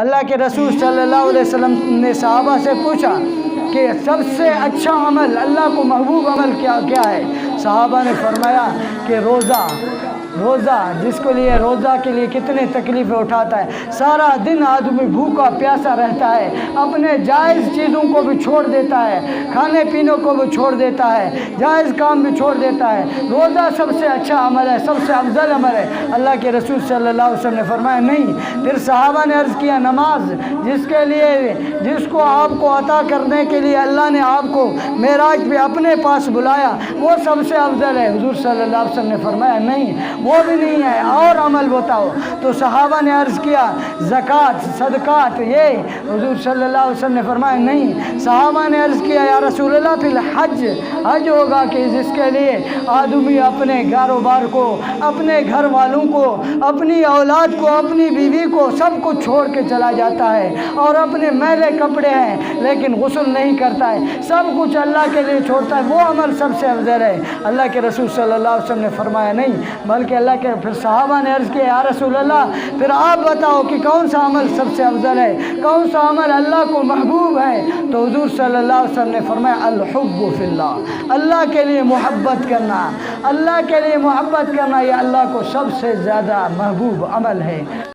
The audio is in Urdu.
اللہ کے رسول صلی اللہ علیہ وسلم نے صحابہ سے پوچھا کہ سب سے اچھا عمل، اللہ کو محبوب عمل کیا ہے؟ صحابہ نے فرمایا کہ روزہ، جس کے لیے روزہ کے لیے کتنے تکلیفیں اٹھاتا ہے، سارا دن آدمی بھوکا پیاسا رہتا ہے، اپنے جائز چیزوں کو بھی چھوڑ دیتا ہے، کھانے پینے کو بھی چھوڑ دیتا ہے، جائز کام بھی چھوڑ دیتا ہے، روزہ سب سے اچھا عمل ہے، سب سے افضل عمل ہے۔ اللہ کے رسول صلی اللہ علیہ وسلم نے فرمایا نہیں۔ پھر صحابہ نے عرض کیا نماز، جس کو آپ کو عطا کرنے کے لیے اللہ نے آپ کو معراج پہ اپنے پاس بلایا، وہ سب سے افضل ہے۔ حضور صلی اللہ علیہ وسلم نے فرمایا نہیں، وہ بھی نہیں ہے، اور عمل بتاؤ۔ تو صحابہ نے عرض کیا زکوٰۃ، صدقات، یہ حضور صلی اللہ علیہ وسلم نے فرمایا نہیں۔ صحابہ نے عرض کیا یا رسول اللہ پھر حج ہوگا کہ جس کے لیے آدمی اپنے کاروبار کو، اپنے گھر والوں کو، اپنی اولاد کو، اپنی بیوی کو، سب کو چھوڑ کے چلا جاتا ہے، اور اپنے میلے کپڑے ہیں لیکن غسل نہیں کرتا ہے، سب کچھ اللہ کے لیے چھوڑتا ہے، وہ عمل سب سے افضل ہے۔ اللہ کے رسول صلی اللہ علیہ وسلم نے فرمایا نہیں، بلکہ اللہ کے پھر صحابہ نے عرض کیا یا رسول اللہ پھر آپ بتاؤ کہ کون سا عمل سب سے افضل ہے، کون سا عمل اللہ کو محبوب ہے؟ تو حضور صلی اللہ علیہ وسلم نے فرمایا الحب فی اللہ، اللہ کے لیے محبت کرنا، اللہ کے لیے محبت کرنا یہ اللہ کو سب سے زیادہ محبوب عمل ہے۔